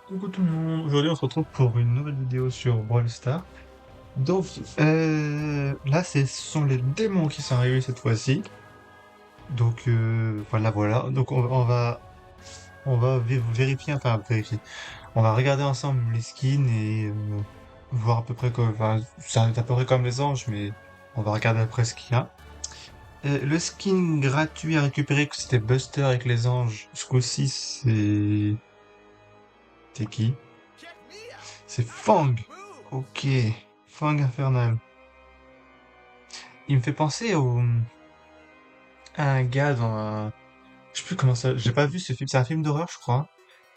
Coucou tout le monde, aujourd'hui on se retrouve pour une nouvelle vidéo sur Brawl Stars. Donc là ce sont les démons qui sont arrivés cette fois-ci. Donc voilà. Donc on va vérifier, enfin vérifier. On va regarder ensemble les skins et voir à peu près quoi. Enfin, c'est à peu près comme les anges, mais on va regarder après ce qu'il y a. Le skin gratuit à récupérer, que c'était Buster avec les anges, ce coup-ci c'est qui? C'est Fang. Ok, Fang infernal. Il me fait penser à un gars dans un... Je sais plus comment ça... J'ai pas vu ce film. C'est un film d'horreur, je crois.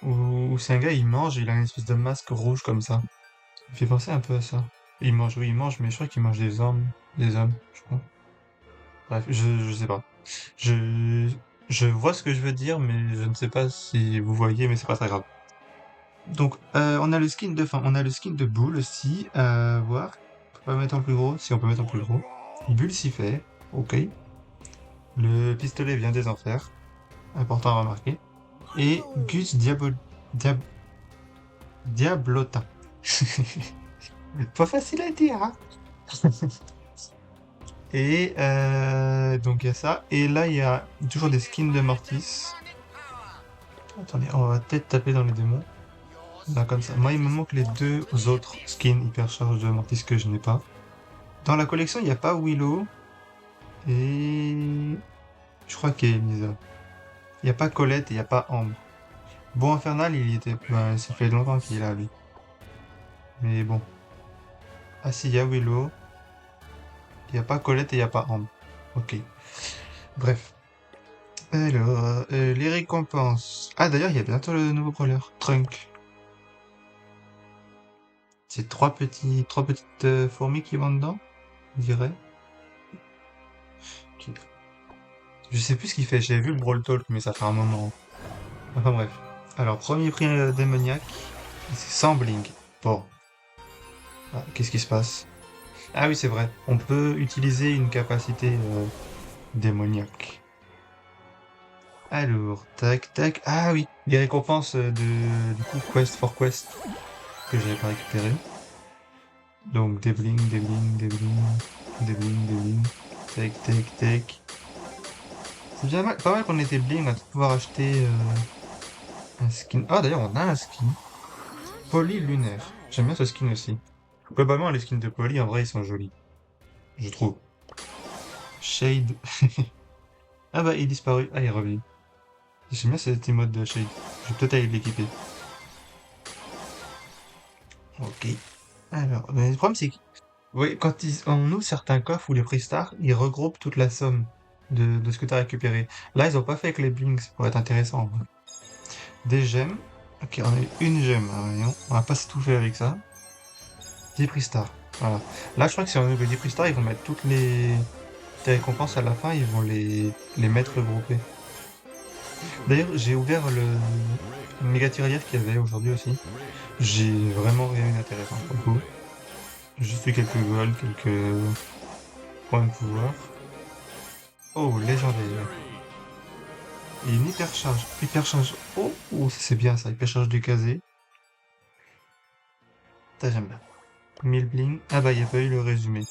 Où c'est un gars, il mange et il a une espèce de masque rouge comme ça. Il me fait penser un peu à ça. Il mange, oui, il mange, mais je crois qu'il mange des hommes. Des hommes, je crois. Bref, je sais pas. Je... Je vois ce que je veux dire, mais je ne sais pas si vous voyez, mais c'est pas très grave. Donc, on a le skin de... Enfin, on a le skin de Bull aussi, à voir. On peut pas mettre en plus gros, si on peut mettre en plus gros. Bull s'y fait, ok. Le pistolet vient des enfers, important à remarquer. Et Gus Diab- Diablota. Pas facile à dire, hein. Et donc il y a ça. Et là, il y a toujours des skins de Mortis. Attendez, on va peut-être taper dans les démons. Là, comme ça. Moi, il me manque les deux autres skins hypercharge de Mortis que je n'ai pas. Dans la collection, il n'y a pas Willow. Et je crois qu'il y a Elisa. Il n'y a pas Colette et il n'y a pas Ambre. Bon, Infernal, il y était. Ouais, ça fait longtemps qu'il est là, lui. Mais bon. Ah si, il y a Willow. Il n'y a pas Colette et il n'y a pas Ambre. Ok. Bref. Alors, les récompenses. Ah d'ailleurs, il y a bientôt le nouveau brawler. Trunk. C'est trois petites fourmis qui vont dedans, on dirait. Ok. Je sais plus ce qu'il fait. J'avais vu le Brawl Talk, mais ça fait un moment. Enfin bref. Alors, premier prix démoniaque. C'est sans bling. Bon. Ah, qu'est-ce qui se passe? Ah oui, c'est vrai. On peut utiliser une capacité démoniaque. Alors, tac, tac. Ah oui, les récompenses du coup, Quest for Quest que j'avais pas récupéré. Donc, des bling, des bling, des bling, des bling, des bling. Tac, tac, tac. C'est bien pas mal qu'on ait des bling, on va pouvoir acheter un skin. Ah, d'ailleurs, on a un skin. Poly lunaire. J'aime bien ce skin aussi. Globalement, les skins de Poly, en vrai, ils sont jolis. Je trouve. Shade. Ah bah, il est disparu. Ah, il est revenu. J'aime bien cet emote de Shade. Je vais peut-être aller l'équiper. Ok. Alors, mais le problème, c'est que oui, quand on ouvre certains coffres ou les prix stars, ils regroupent toute la somme de ce que tu as récupéré. Là, ils ont pas fait avec les blinks pour être intéressant, en vrai. Des gemmes. Ok, on a eu une gemme. Ah, voyons. On va pas s'étouffer avec ça. 10 prix stars. Voilà. Là, je crois que si on ouvre les 10 prix stars, ils vont mettre toutes les récompenses à la fin, ils vont les mettre regroupées. D'ailleurs, j'ai ouvert le méga tirelire qu'il y avait aujourd'hui aussi. J'ai vraiment rien eu d'intéressant pour le coup. Juste eu quelques golds, quelques points de pouvoir. Oh, légendaire. Et une hypercharge. Hypercharge. Oh, oh, ça c'est bien ça. Hypercharge du casé. Ça j'aime bien. 1000 bling. Ah bah, il n'y a pas eu le résumé.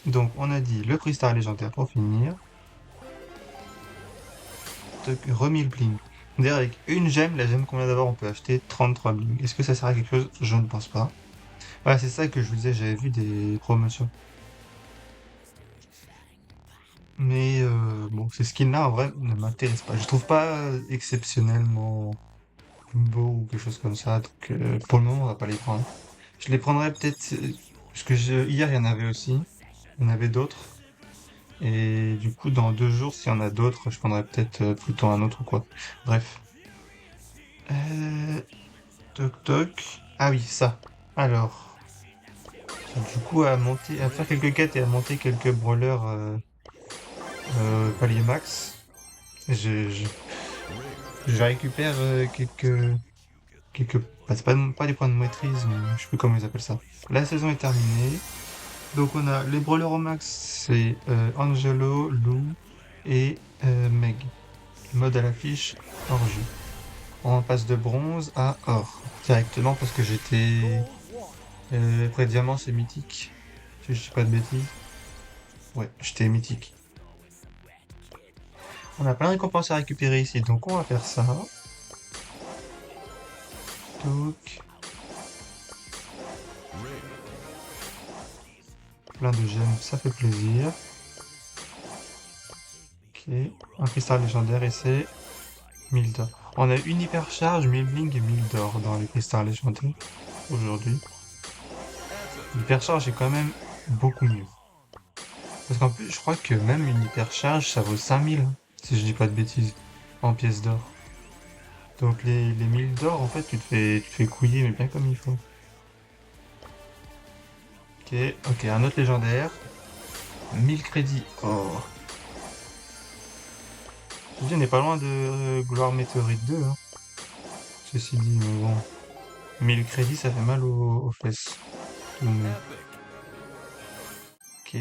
Donc, on a dit le prix star légendaire pour finir. Remis le bling. D'ailleurs, avec une gemme, la gemme qu'on vient d'avoir, on peut acheter 33 bling. Est-ce que ça sert à quelque chose? Je ne pense pas. Voilà, c'est ça que je vous disais, j'avais vu des promotions. Mais bon, ces skins-là, en vrai, ne m'intéressent pas. Je trouve pas exceptionnellement beau ou quelque chose comme ça. Donc, pour le moment, on va pas les prendre. Je les prendrais peut-être, parce que hier, il y en avait aussi. Il y en avait d'autres. Et du coup, dans 2 jours, s'il y en a d'autres, je prendrais peut-être plutôt un autre ou quoi. Bref. Euh, Toc toc. Ah oui, ça. Alors, du coup, à faire quelques quêtes et à monter quelques brawlers palier max. Je, je, je récupère quelques... Bah, c'est pas des points de maîtrise, mais je sais plus comment ils appellent ça. La saison est terminée. Donc on a les brawlers au max, c'est Angelo, Lou et Meg. Mode à l'affiche, hors jeu. On passe de bronze à or. directement parce que j'étais près de diamant, c'est mythique. Si je dis pas de bêtises. Ouais, j'étais mythique. On a plein de récompenses à récupérer ici, donc on va faire ça. Donc, plein de gemmes, ça fait plaisir. Ok, un cristal légendaire et c'est 1000 d'or. On a une hypercharge, 1000 bling et 1000 d'or dans les cristals légendaires aujourd'hui. L'hypercharge est quand même beaucoup mieux. Parce qu'en plus, je crois que même une hypercharge, ça vaut 5000, hein, si je dis pas de bêtises, en pièces d'or. Donc les 1000 d'or, en fait, tu te fais couiller, mais bien comme il faut. Ok, ok, un autre légendaire. 1000 crédits. Oh. Je dis, on n'est pas loin de Gloire Météorite 2, hein. Ceci dit, mais bon. 1000 crédits, ça fait mal aux fesses. Tout de même. Ok.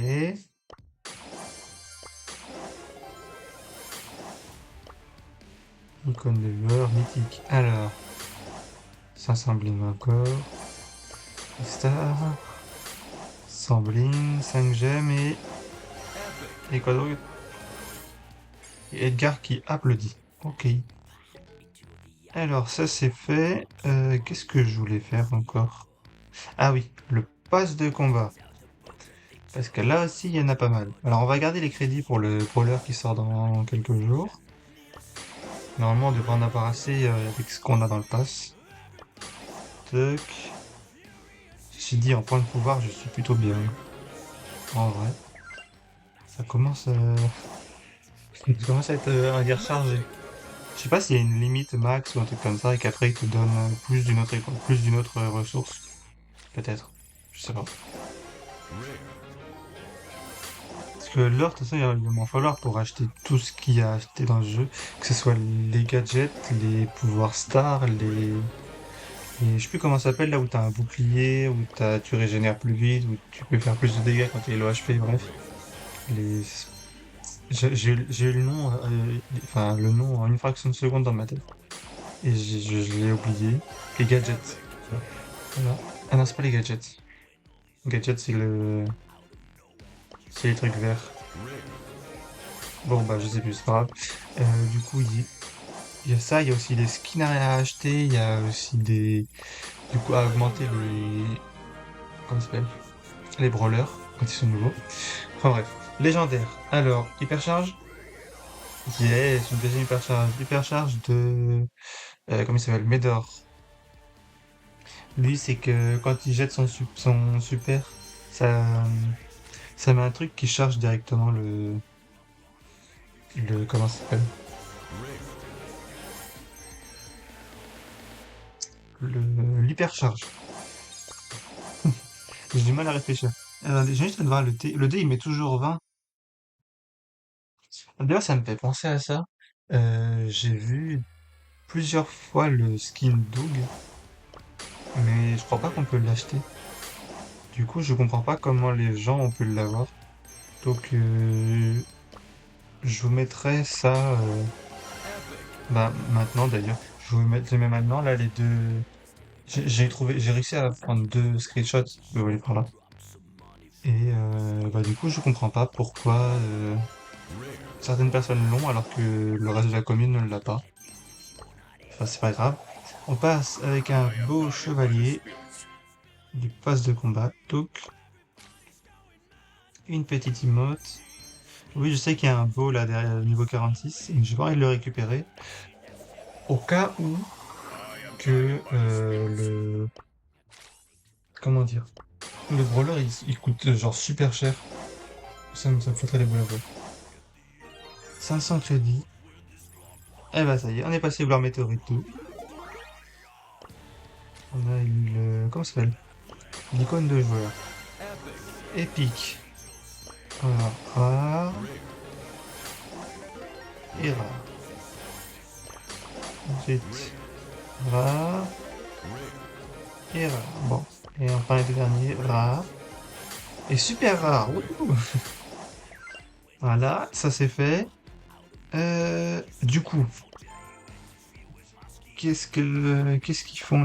Icône de joueur mythique. Alors, 500 bling encore. Star. 100 bling, 5 gemmes et quoi d'autre? Et Edgar qui applaudit. Ok. Alors, ça c'est fait. Qu'est-ce que je voulais faire encore? Ah oui, le pass de combat. Parce que là aussi, il y en a pas mal. Alors, on va garder les crédits pour le brawler qui sort dans quelques jours. Normalement, on devrait en avoir assez avec ce qu'on a dans le pass. Tac. Ceci dit, en point de pouvoir, je suis plutôt bien. En vrai. Ça commence, ça commence à être, on va dire, chargé. Je sais pas s'il y a une limite max ou un truc comme ça et qu'après il te donne plus d'une autre ressource. Peut-être. Je sais pas. Parce que l'or, de toute façon, il va m'en falloir pour acheter tout ce qu'il y a à acheter dans le jeu. Que ce soit les gadgets, les pouvoirs stars, je sais plus comment ça s'appelle là où t'as un bouclier, où tu régénères plus vite, où tu peux faire plus de dégâts quand t'es low HP, bref. Les... j'ai eu le nom, enfin le nom en une fraction de seconde dans ma tête. Et je l'ai oublié. Les gadgets. Voilà. Ah non, c'est pas les gadgets. Gadgets, c'est les trucs verts. Bon, bah, je sais plus, c'est pas grave. Du coup, il y a ça, il y a aussi des skins à acheter, il y a aussi des. Du coup, à augmenter comment ça s'appelle? Les brawlers, quand ils sont nouveaux. Enfin bref. Légendaire. Alors, hypercharge. Yes, une deuxième hypercharge. Hypercharge de. Comment il s'appelle? Médor. Lui, c'est que quand il jette son super, ça, ça met un truc qui charge directement comment ça s'appelle? L'hypercharge. J'ai du mal à réfléchir. J'ai juste de voir le dé, il met toujours 20. D'ailleurs, ça me fait penser à ça. J'ai vu plusieurs fois le skin Doug, mais je crois pas qu'on peut l'acheter. Du coup, je comprends pas comment les gens ont pu l'avoir. Donc, je vous mettrai ça bah, maintenant d'ailleurs. Je vous les mets maintenant, là, les deux. J'ai réussi à prendre deux screenshots, vous voyez par là. Et bah, du coup, je comprends pas pourquoi certaines personnes l'ont alors que le reste de la commune ne l'a pas. Enfin, c'est pas grave. On passe avec un beau chevalier du pass de combat. Donc, une petite emote. Oui, je sais qu'il y a un beau là derrière niveau 46, et j'ai pas envie de le récupérer. Au cas où que comment dire? Le brawler il coûte genre super cher. Ça me foutrait les boules un peu. 500 crédits. Eh bah ça y est, on est passé gloire météorite 2. On a eu comment ça s'appelle? L'icône de joueur. Épique. Voilà, rare et rare. Ensuite, rare et rare. Bon. Et enfin les deux derniers, rare et super rare. Wouhou. Voilà, ça c'est fait. Du coup, qu'est-ce qu'ils font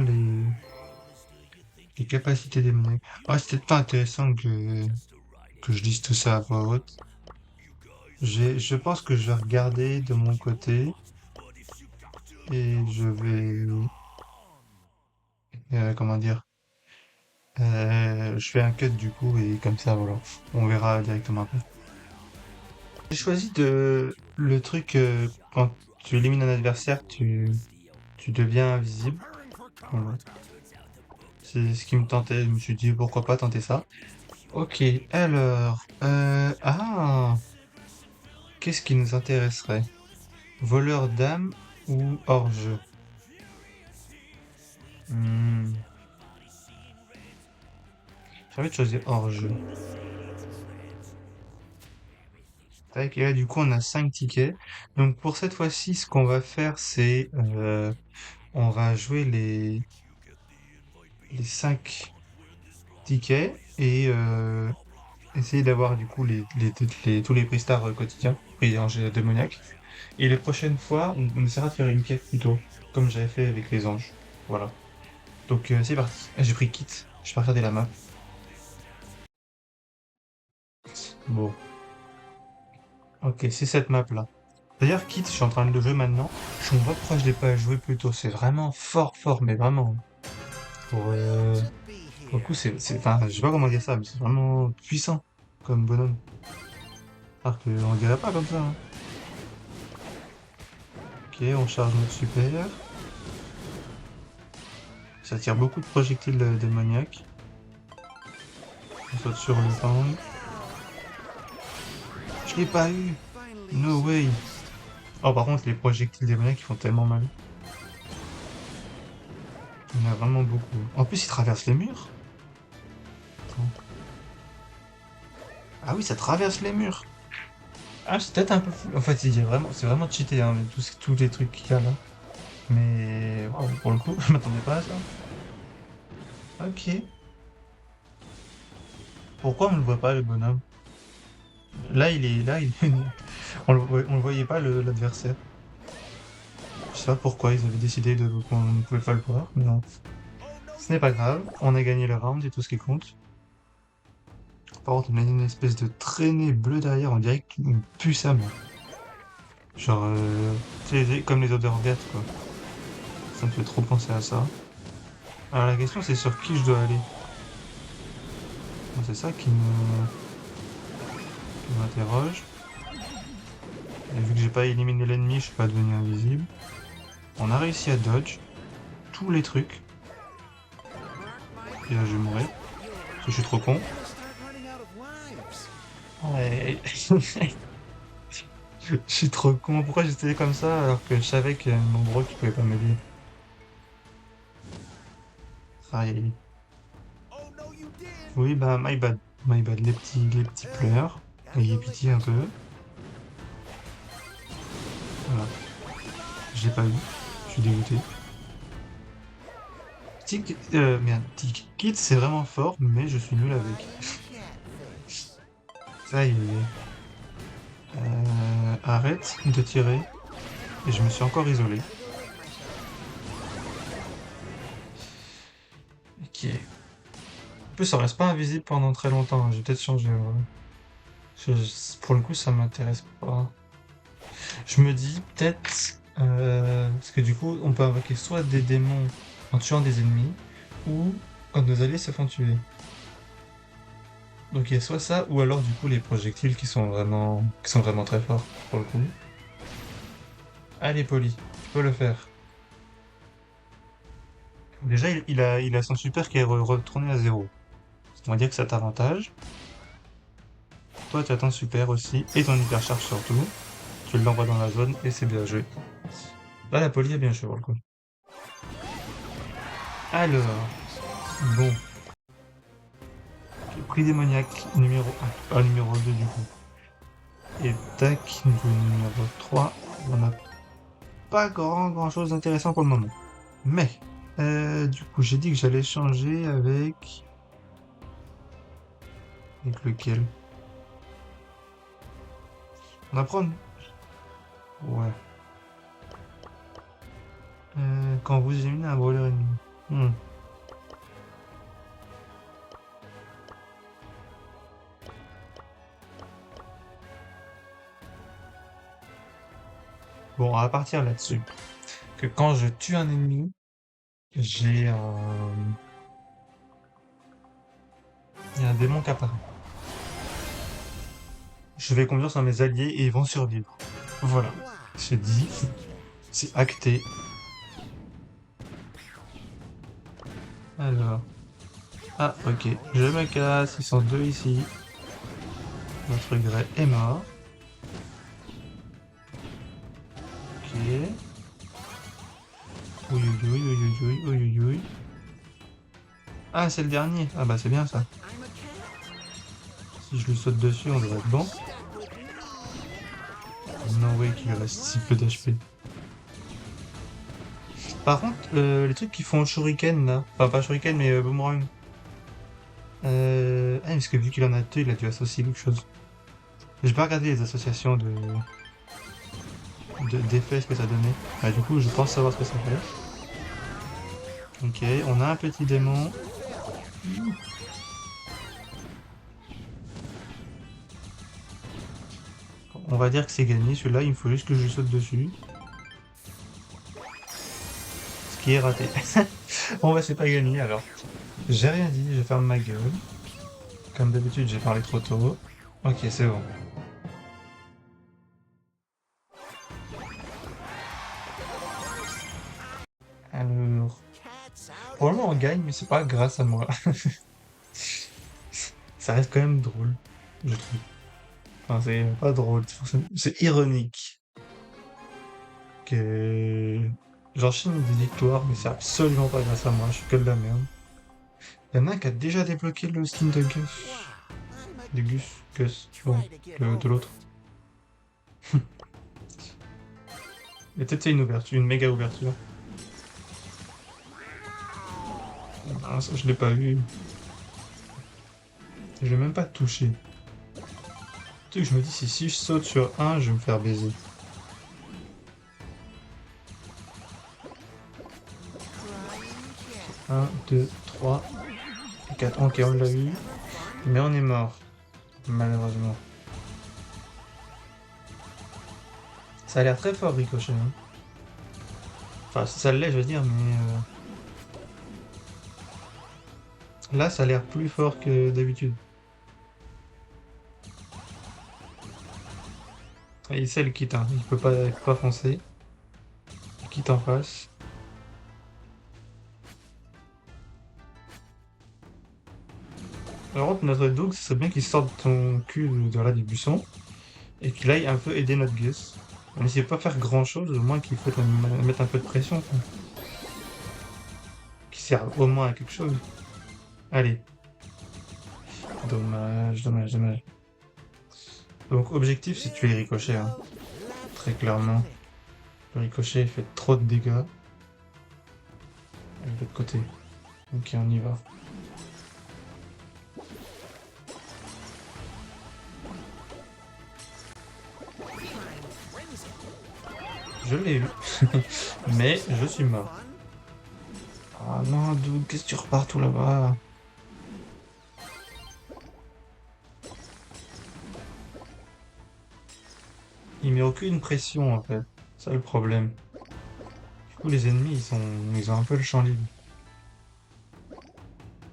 les capacités démoniaques? Ah, c'est peut-être pas intéressant que je liste ça à voix haute. Je pense que je vais regarder de mon côté et je vais, comment dire, je fais un cut du coup et comme ça, voilà, on verra directement après. J'ai choisi le truc quand tu élimines un adversaire, tu deviens invisible. Voilà. C'est ce qui me tentait. Je me suis dit pourquoi pas tenter ça. Ok, alors, qu'est-ce qui nous intéresserait? Voleur d'âme ou hors-jeu? Hmm, j'ai envie de choisir hors-jeu. Tac, et là, du coup, on a 5 tickets. Donc, pour cette fois-ci, ce qu'on va faire, c'est, on va jouer les 5 tickets et essayer d'avoir, du coup, tous les prix stars quotidiens, prix en jeu démoniaque. Et les prochaines fois, on essaiera de faire une quête plutôt, comme j'avais fait avec les anges. Voilà. Donc, c'est parti. Ah, j'ai pris Kit. Je vais regarder la map. Bon. Ok, c'est cette map-là. D'ailleurs, Kit, je suis en train de le jouer maintenant. Je me vois pourquoi je l'ai pas joué plus tôt. C'est vraiment fort, fort, mais vraiment. Pour, euh, pour le coup, enfin, je sais pas comment dire ça, mais c'est vraiment puissant comme bonhomme. Alors qu'on dirait pas comme ça, hein. Ok, on charge notre super. Ça tire beaucoup de projectiles démoniaques. On saute sur le fang. Je l'ai pas eu. No way. Oh, par contre, les projectiles démoniaques, ils font tellement mal. Il y en a vraiment beaucoup. En plus, ils traversent les murs. Attends. Ah oui, ça traverse les murs. Ah, c'est peut-être un peu fou. En fait, c'est vraiment cheaté, hein, tous les trucs qu'il y a là. Mais wow, pour le coup, je m'attendais pas à ça. Ok. Pourquoi on le voit pas, le bonhomme? Là, on le voyait pas, l'adversaire. Je sais pas pourquoi ils avaient décidé qu'on ne pouvait pas le voir, mais non. Ce n'est pas grave, on a gagné le round et tout ce qui compte. Par contre, on a une espèce de traînée bleue derrière, on dirait qu'il pue sa mère. Genre, comme les odeurs vertes, quoi. Ça me fait trop penser à ça. Alors la question, c'est sur qui je dois aller. Bon, c'est ça qui m'interroge. Et vu que j'ai pas éliminé l'ennemi, je suis pas devenu invisible. On a réussi à dodge tous les trucs. Et là, je vais mourir. Parce que je suis trop con. Ouais. Je suis trop con. Pourquoi j'étais comme ça alors que je savais qu'il y a mon bro qui pouvait pas m'aider? Aïe. Oui, bah, my bad. My bad. Les petits pleurs. Ayez pitié un peu. Voilà. Je l'ai pas eu. Je suis dégoûté. Merde. Kit, c'est vraiment fort, mais je suis nul avec. Ça y est. Arrête de tirer. Et je me suis encore isolé. Ok. En plus, ça reste pas invisible pendant très longtemps, hein. J'ai peut-être changé, ouais. Pour le coup, ça m'intéresse pas. Je me dis peut-être, parce que du coup, on peut invoquer soit des démons en tuant des ennemis, ou quand nos alliés se font tuer. Donc il y a soit ça, ou alors du coup les projectiles qui sont vraiment très forts, pour le coup. Allez, Poli, tu peux le faire. Déjà, il a son super qui est retourné à zéro. On va dire que ça t'avantage. Toi, tu as ton super aussi, et ton hypercharge surtout. Tu l'envoies dans la zone, et c'est bien joué. Là, la Poli est bien joué, pour le coup. Alors, bon. Le prix démoniaque numéro 1, pas numéro 2 du coup. Et tac, niveau numéro 3, on n'a pas grand chose d'intéressant pour le moment. Mais, du coup, j'ai dit que j'allais changer avec lequel? On va prendre. Ouais. Quand vous éliminez un brawler ennemi. Hmm. Bon, on va partir là-dessus. Que quand je tue un ennemi, j'ai un... Il y a un démon qui apparaît. Je fais confiance en mes alliés et ils vont survivre. Voilà. C'est dit. C'est acté. Alors. Ah, ok. Je me casse. Ils sont deux ici. Notre gré est mort. Ok. Oui, oui, oui, oui, oui, oui, oui, oui. Ah, c'est le dernier. Ah bah c'est bien ça. Si je lui saute dessus, on devrait être bon. Non, way qu'il lui reste si peu d'HP. Par contre, les trucs qui font shuriken là. Enfin, pas shuriken, mais boomerang. Ah, parce que vu qu'il en a deux, il a dû associer quelque chose. J'ai pas regardé les associations d'effets, ce que ça donnait. Ah, du coup, je pense savoir ce que ça fait. Ok, on a un petit démon. On va dire que c'est gagné. Celui-là, il me faut juste que je lui saute dessus. Ce qui est raté. Bon, bah, c'est pas gagné alors. J'ai rien dit, je ferme ma gueule. Comme d'habitude, j'ai parlé trop tôt. Ok, c'est bon. Alors, probablement on gagne, mais c'est pas grâce à moi. Ça reste quand même drôle, je trouve. Enfin, c'est pas drôle, c'est ironique que j'enchaîne des victoires, mais c'est absolument pas grâce à moi, je suis que de la merde. Il y en a un qui a déjà débloqué le skin de Gus. De Gus, bon, de l'autre. Et peut-être c'est une ouverture, une méga ouverture. Ah, ça, je l'ai pas vu. Je l'ai même pas touché. Le truc, je me dis, c'est si je saute sur un, je vais me faire baiser. 1, 2, 3, 4. Ok, on l'a eu. Mais on est mort. Malheureusement. Ça a l'air très fort, Ricochet. Hein. Enfin, ça l'est, je veux dire, mais... Là, ça a l'air plus fort que d'habitude. Et il sait le kit, hein. Il peut pas foncer. Le kit en face. Alors, notre Doug, ce serait bien qu'il sorte son cul de là du buisson et qu'il aille un peu aider notre Gus. On essaie pas faire grand chose, au moins qu'il faut mettre un peu de pression. Quoi. Qu'il serve au moins à quelque chose. Allez. Dommage, dommage, dommage. Donc, objectif, c'est de tuer les ricochets, hein. Très clairement. Le ricochet fait trop de dégâts. Et de l'autre côté. Ok, on y va. Je l'ai eu. Mais je suis mort. Ah non, d'où qu'est-ce que tu repars tout là-bas? Il met aucune pression en fait. C'est ça le problème. Du coup, les ennemis, ils ont un peu le champ libre.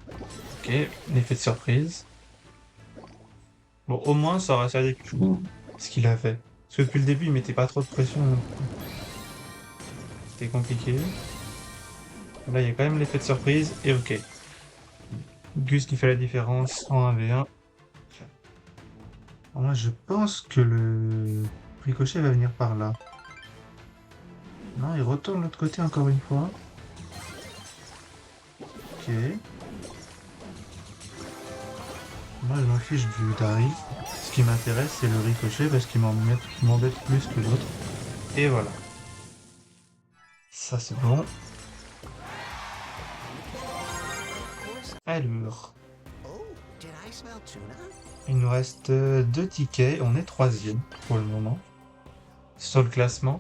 Ok, l'effet de surprise. Bon, au moins, ça aura servi à quelque chose. Ce qu'il a fait. Parce que depuis le début, il mettait pas trop de pression. C'était compliqué. Là, il y a quand même l'effet de surprise. Et ok. Gus qui fait la différence en 1v1. Alors moi, je pense que le ricochet va venir par là. Non, il retourne de l'autre côté encore une fois. Ok. Moi, je m'en fiche du Dari. Ce qui m'intéresse, c'est le ricochet parce qu'il m'embête plus que l'autre. Et voilà. Ça, c'est bon. Alors. Il nous reste 2 tickets. On est 3e pour le moment. Sur le classement.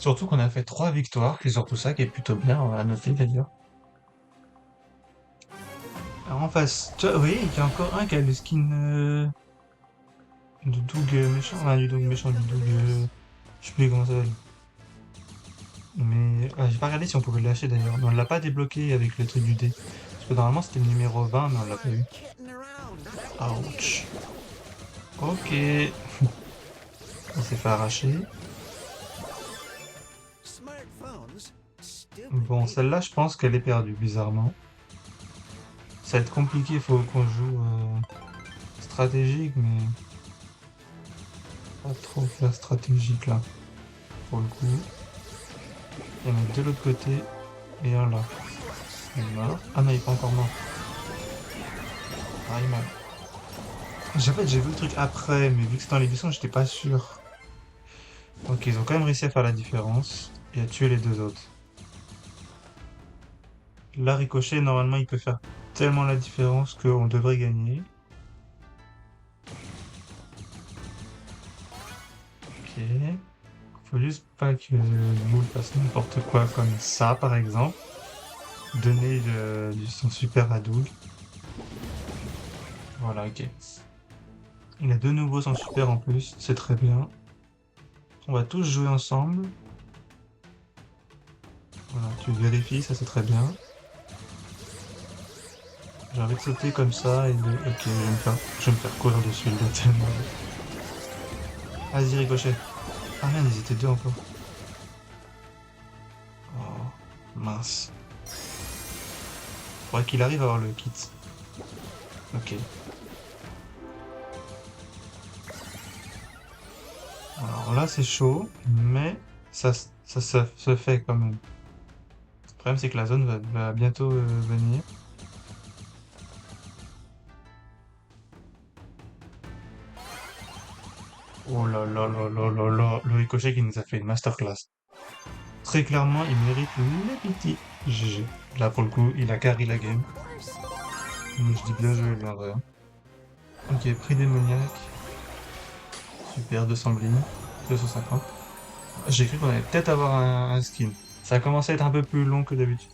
Surtout qu'on a fait 3 victoires, c'est surtout ça qui est plutôt bien à noter d'ailleurs. Alors en face, tu vois, oui, il y a encore un qui a le skin de Doug méchant, enfin du Doug méchant, du Doug, je sais plus comment ça s'appelle. Mais j'ai pas regardé si on pouvait le lâcher d'ailleurs, mais on l'a pas débloqué avec le truc du dé. Parce que normalement c'était le numéro 20, mais on l'a pas eu. Ouch. Ok, on s'est fait arracher. Bon, celle-là, je pense qu'elle est perdue, bizarrement. Ça va être compliqué, il faut qu'on joue stratégique, mais pas trop faire stratégique là, pour le coup. Il y en a de l'autre côté et un là. Il est mort. Ah non, il est pas encore mort. Ah, il est mort. En fait, j'ai vu le truc après, mais vu que c'était dans les buissons, j'étais pas sûr. Ok, ils ont quand même réussi à faire la différence et à tuer les deux autres. Là, Ricochet, normalement, il peut faire tellement la différence qu'on devrait gagner. Ok. Faut juste pas que Moule fasse n'importe quoi comme ça, par exemple. Donner son super à Doug. Voilà, ok. Il a de nouveau son super en plus, c'est très bien. On va tous jouer ensemble. Voilà, tu vérifies, ça c'est très bien. J'ai envie de sauter comme ça et de... Ok, je vais me faire courir dessus le gars tellement. Vas-y, Ricochet. Ah merde, ils étaient deux encore. Oh, mince. Faudrait qu'il arrive à avoir le kit. Ok. Alors là, c'est chaud, mais ça se fait quand même. Le problème, c'est que la zone va bientôt venir. Oh là là là là là là, le Ricochet qui nous a fait une masterclass. Très clairement, il mérite le pity. GG. Là, pour le coup, il a carry la game. Je dis bien joué, lui, en vrai, hein. Ok, prix démoniaque. Super, 200 bling. 250. J'ai cru qu'on allait peut-être avoir un skin. Ça a commencé à être un peu plus long que d'habitude.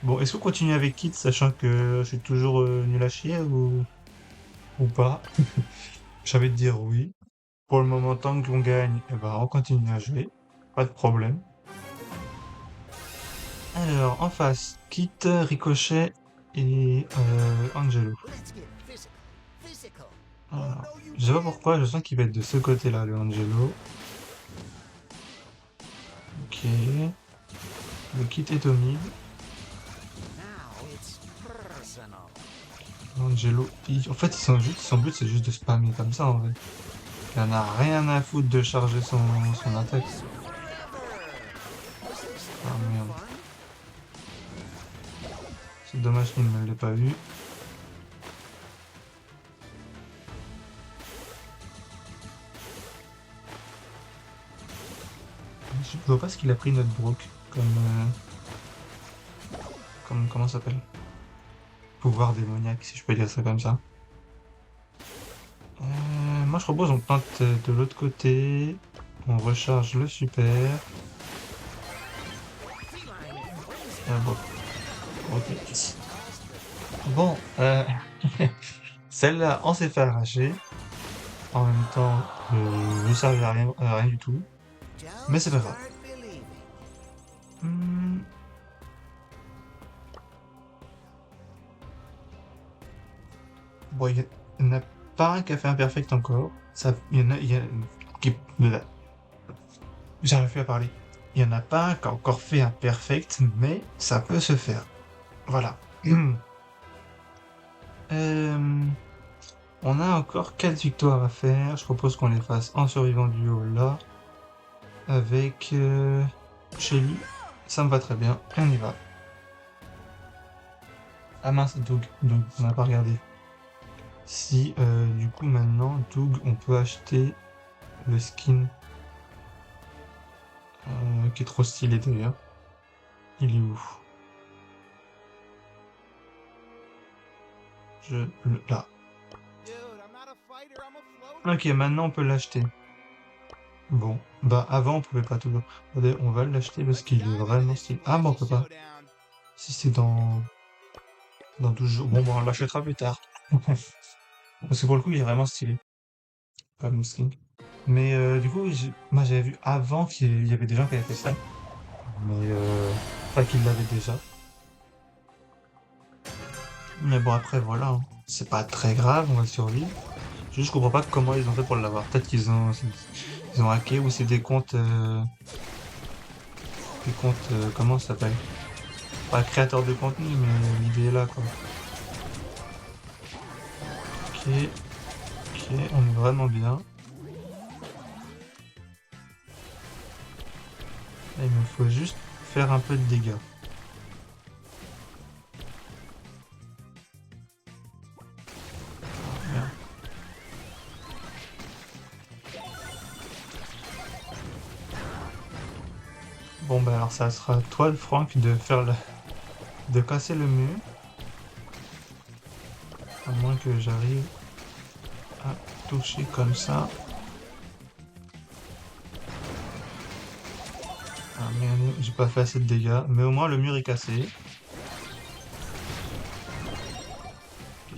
Bon, est-ce qu'on continue avec Kit, sachant que je suis toujours nul à chier ou pas? J'ai envie de dire oui. Pour le moment, tant que l'on gagne, eh ben, on continue à jouer. Pas de problème. Alors, en face, Kit, Ricochet et Angelo. Alors, je sais pas pourquoi, je sens qu'il va être de ce côté-là, le Angelo. Ok. Le Kit est au mid. Angelo, en fait, son but, c'est juste de spammer comme ça, en vrai. Il en a rien à foutre de charger son attaque. Ah merde. C'est dommage qu'il ne l'ait pas vu. Je vois pas ce qu'il a pris notre Brock comme comment ça s'appelle? Pouvoir démoniaque, si je peux dire ça comme ça. Moi je propose on plante de l'autre côté. On recharge le super. Bon. Ok. Bon, celle-là, on s'est fait arracher. En même temps, ne servait à rien du tout. Mais c'est pas grave. Hmm, bon, il y en a pas un qui a fait un perfect encore. Ça, il y a qui, j'arrive plus à parler. Il y en a pas un qui a encore fait un perfect, mais ça peut se faire. Voilà. Euh, on a encore 4 victoires à faire. Je propose qu'on les fasse en survivant duo là, avec Shelly. Ça me va très bien. On y va. Ah mince, Doug, on n'a pas regardé. Si, du coup, maintenant, Doug, on peut acheter le skin qui est trop stylé d'ailleurs. Il est où? Là. Ok, maintenant on peut l'acheter. Bon, bah avant on pouvait pas toujours. Attendez, on va l'acheter parce qu'il est vraiment stylé. Ah bah on peut pas. Si c'est dans 12 jours. Bon bah on l'achètera plus tard. Parce que pour le coup il est vraiment stylé. Pas Moose King. Mais du coup, moi j'avais vu avant qu'il y avait des gens qui avaient fait ça. Mais pas qu'ils l'avaient déjà. Mais bon après voilà, hein. C'est pas très grave, on va survivre. Juste je comprends pas comment ils ont fait pour l'avoir. Peut-être ils ont hacké ou c'est des comptes comment ça s'appelle? Pas créateur de contenu, mais l'idée est là quoi. Ok, ok, on est vraiment bien. Là, il me faut juste faire un peu de dégâts. Merde. Bon bah alors ça sera à toi Franck de casser le mur. À moins que j'arrive à toucher comme ça. Ah merde, j'ai pas fait assez de dégâts. Mais au moins le mur est cassé.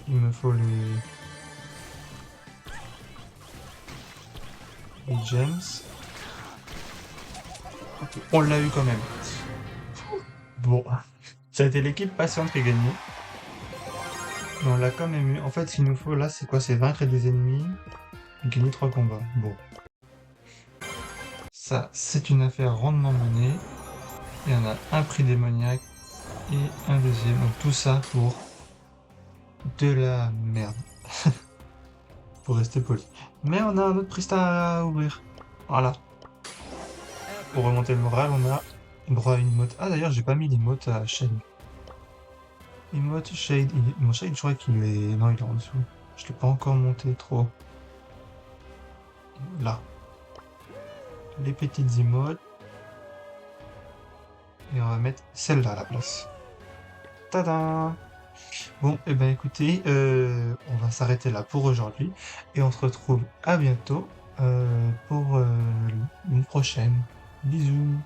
Il me faut les gems. Ok, on l'a eu quand même. Bon, ça a été l'équipe patiente qui a gagné. Mais on l'a quand même eu. En fait, ce qu'il nous faut là, c'est quoi? C'est vaincre des ennemis et gagner 3 combats. Bon, ça, c'est une affaire rondement menée. Il y en a un prix démoniaque et un deuxième. Donc tout ça pour de la merde. Pour rester poli. Mais on a un autre prista à ouvrir. Voilà. Pour remonter le moral, on a droit à une emote. Ah d'ailleurs, j'ai pas mis l'emote à Shade. Emote Shade. Mon Shade, je crois qu'il est. Non, il est en dessous. Je l'ai pas encore monté trop. Là. Les petites emotes. Et on va mettre celle-là à la place. Tada! Bon, et ben écoutez, on va s'arrêter là pour aujourd'hui. Et on se retrouve à bientôt pour une prochaine. Bisous!